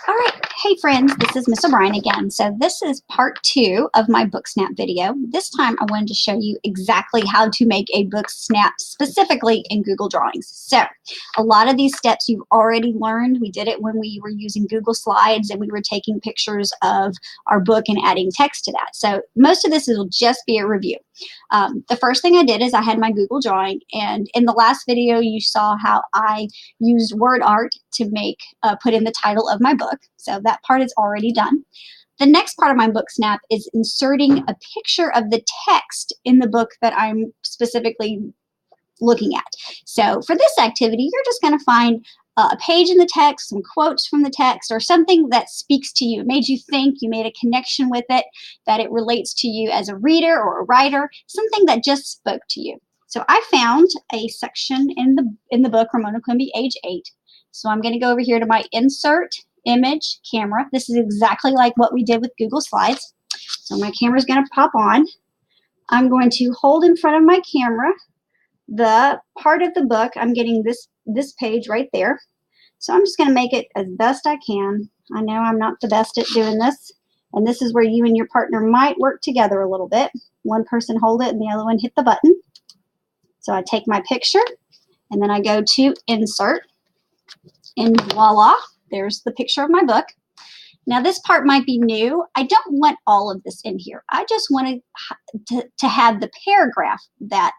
All right, hey friends, this is Miss O'Brien again. So this is part 2 of my BookSnap video. This time I wanted to show you exactly how to make a BookSnap specifically in Google Drawings. So a lot of these steps you've already learned. We did it when we were using Google Slides and we were taking pictures of our book and adding text to that. So most of this will just be a review. The first thing I did is I had my Google Drawing, and in the last video you saw how I used word art to make put in the title of my book. So that part is already done. The next part of my BookSnap is inserting a picture of the text in the book that I'm specifically looking at. So for this activity, you're just going to find a page in the text, some quotes from the text, or something that speaks to you. It made you think, you made a connection with it, that it relates to you as a reader or a writer, something that just spoke to you. So I found a section in the book, Ramona Quimby, age 8. So I'm going to go over here to my Insert, Image, Camera. This is exactly like what we did with Google Slides. So my camera is going to pop on. I'm going to hold in front of my camera the part of the book. I'm getting this page right there. So I'm just going to make it as best I can. I know I'm not the best at doing this. And this is where you and your partner might work together a little bit. One person hold it and the other one hit the button. So I take my picture and then I go to Insert. And voila, there's the picture of my book. Now this part might be new. I don't want all of this in here. I just wanted to have the paragraph that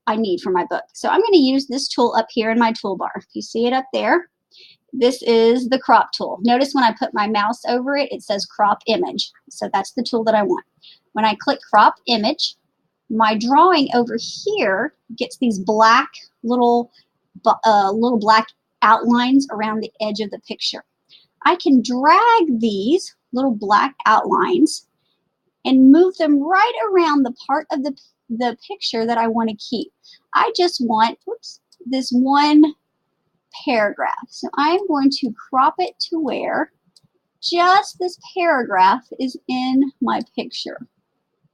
I need for my book. So I'm going to use this tool up here in my toolbar. You see it up there? This is the crop tool. Notice when I put my mouse over it, it says crop image. So that's the tool that I want. When I click crop image, my drawing over here gets these black little black outlines around the edge of the picture. I can drag these little black outlines and move them right around the part of the picture that I want to keep. I just want, this one paragraph. So I'm going to crop it to where just this paragraph is in my picture.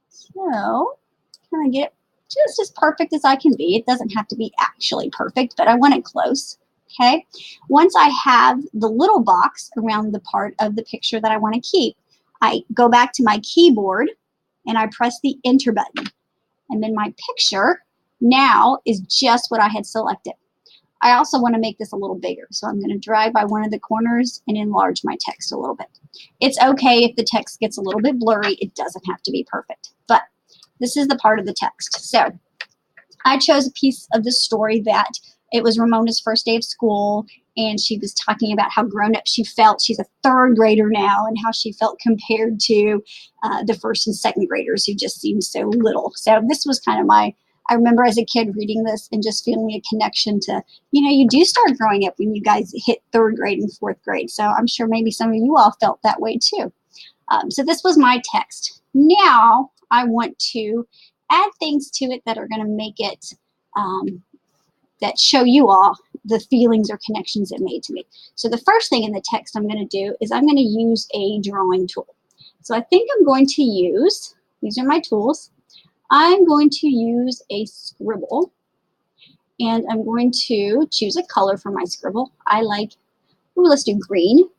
So can I get it just as perfect as I can be? It doesn't have to be actually perfect, but I want it close. Okay. Once I have the little box around the part of the picture that I want to keep, I go back to my keyboard and I press the Enter button. And then my picture now is just what I had selected. I also want to make this a little bigger. So I'm going to drag by one of the corners and enlarge my text a little bit. It's okay if the text gets a little bit blurry. It doesn't have to be perfect. But this is the part of the text. So I chose a piece of the story that it was Ramona's first day of school, and she was talking about how grown up she felt. She's a third grader now, and how she felt compared to the first and second graders who just seemed so little. So this was kind of I remember as a kid reading this and just feeling a connection to, you do start growing up when you guys hit third grade and fourth grade. So I'm sure maybe some of you all felt that way too. So this was my text. Now I want to add things to it that are going to make it that show you all the feelings or connections it made to me. So the first thing in the text I'm going to do is I'm going to use a drawing tool. So I think I'm going to use, these are my tools, I'm going to use a scribble, and I'm going to choose a color for my scribble. I like, let's do green.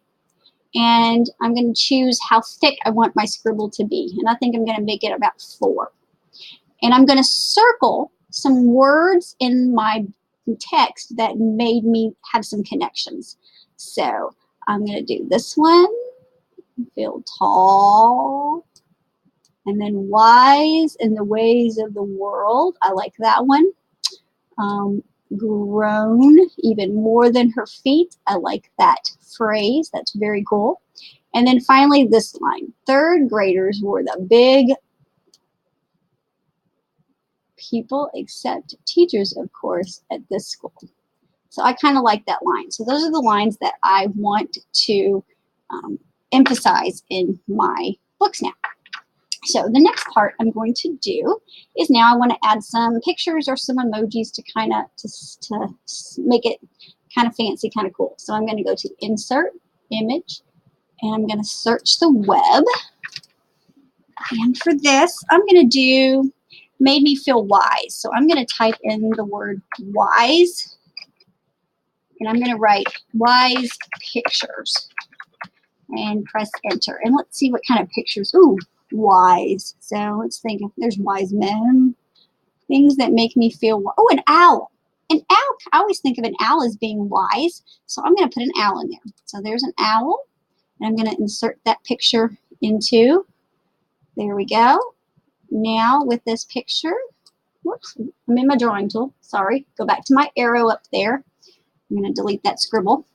And I'm going to choose how thick I want my scribble to be. And I think I'm going to make it about 4. And I'm going to circle some words in my text that made me have some connections. So I'm going to do this one, feel tall, and then wise in the ways of the world. I like that one. Grown even more than her feet. I like that phrase. That's very cool. And then finally this line. Third graders were the big people except teachers, of course, at this school. So I kind of like that line. So those are the lines that I want to emphasize in my BookSnap. So the next part I'm going to do is now I want to add some pictures or some emojis to kind of to make it kind of fancy, kind of cool. So I'm going to go to Insert, Image, and I'm going to search the web. And for this, I'm going to do made me feel wise. So I'm going to type in the word wise, and I'm going to write wise pictures. and press enter. And let's see what kind of pictures. Ooh, wise. So let's think. There's wise men. Things that make me feel. Oh, an owl. An owl. I always think of an owl as being wise. So I'm going to put an owl in there. So there's an owl. And I'm going to insert that picture into. There we go. Now with this picture. Whoops. I'm in my drawing tool. Sorry. Go back to my arrow up there. I'm going to delete that scribble.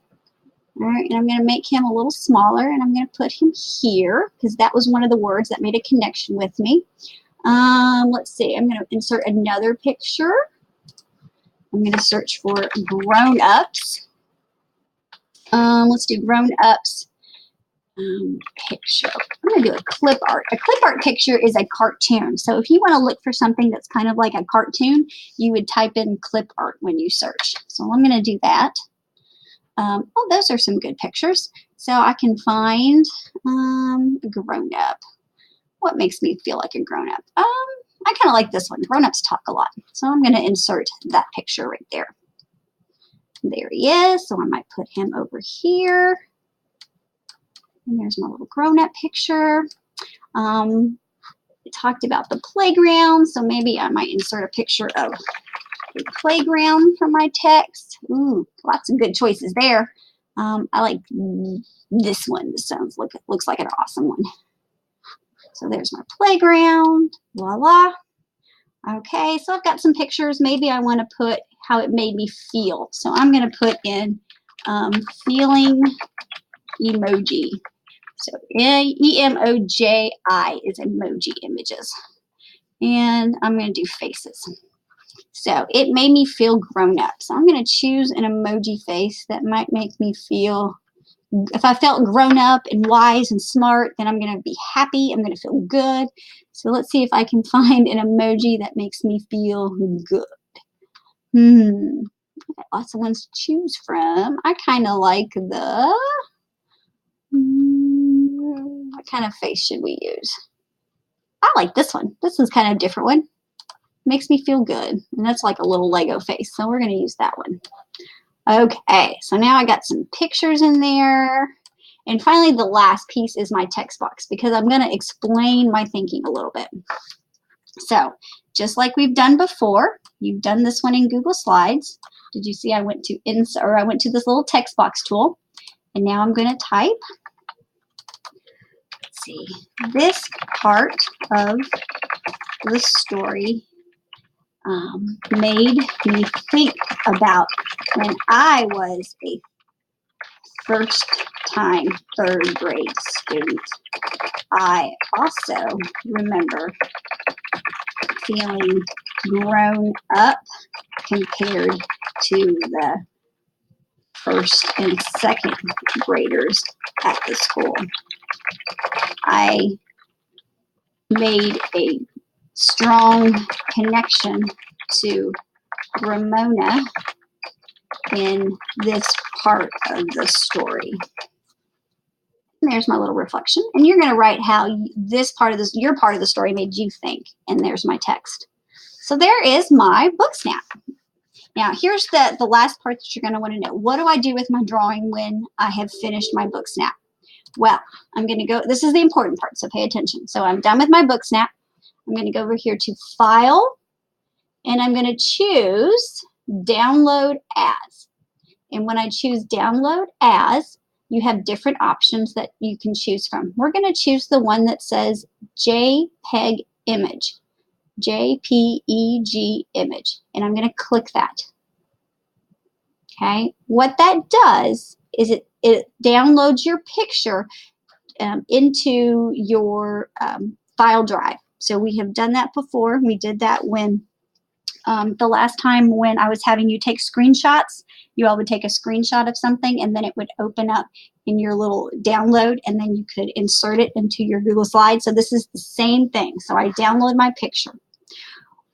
All right, and I'm going to make him a little smaller, and I'm going to put him here because that was one of the words that made a connection with me. Let's see. I'm going to insert another picture. I'm going to search for grown-ups. Let's do grown-ups picture. I'm going to do a clip art. A clip art picture is a cartoon. So if you want to look for something that's kind of like a cartoon, you would type in clip art when you search. So I'm going to do that. Oh, those are some good pictures. So I can find a grown-up. What makes me feel like a grown-up? I kind of like this one. Grown-ups talk a lot. So I'm going to insert that picture right there. There he is. So I might put him over here. And there's my little grown-up picture. It talked about the playground. So maybe I might insert a picture of a playground for my text. Ooh, lots of good choices there. I like this one. This looks like an awesome one. So there's my playground. Voila. Okay, so I've got some pictures. Maybe I want to put how it made me feel. So I'm going to put in feeling emoji. So E-M-O-J-I is emoji images. And I'm going to do faces. So it made me feel grown up. So I'm going to choose an emoji face that might make me feel, if I felt grown up and wise and smart, then I'm going to be happy. I'm going to feel good. So let's see if I can find an emoji that makes me feel good. I've got lots of ones to choose from. I kind of like the, what kind of face should we use? I like this one. This is kind of a different one. Makes me feel good. And that's like a little Lego face. So we're going to use that one. Okay. So now I got some pictures in there. And finally, the last piece is my text box because I'm going to explain my thinking a little bit. So just like we've done before, you've done this one in Google Slides. Did you see I went to insert, or I went to this little text box tool. And now I'm going to type. Let's see. This part of the story made me think about when I was a first-time third grade student. I also remember feeling grown up compared to the first and second graders at the school. I made a strong connection to Ramona in this part of the story. And there's my little reflection. And you're going to write how this part of this, your part of the story made you think. And there's my text. So there is my BookSnap. Now here's the last part that you're going to want to know. What do I do with my drawing when I have finished my BookSnap? Well, I'm going to go, this is the important part, so pay attention. So I'm done with my BookSnap. I'm going to go over here to File, and I'm going to choose Download As. And when I choose Download As, you have different options that you can choose from. We're going to choose the one that says JPEG Image, JPEG Image, and I'm going to click that. Okay, what that does is it downloads your picture into your file drive. So we have done that before. We did that when the last time when I was having you take screenshots. You all would take a screenshot of something and then it would open up in your little download and then you could insert it into your Google Slides. So this is the same thing. So I download my picture.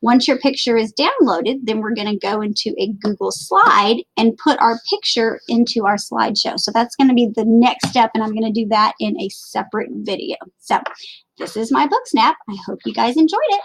Once your picture is downloaded, then we're going to go into a Google Slide and put our picture into our slideshow. So that's going to be the next step, and I'm going to do that in a separate video. So this is my BookSnap. I hope you guys enjoyed it.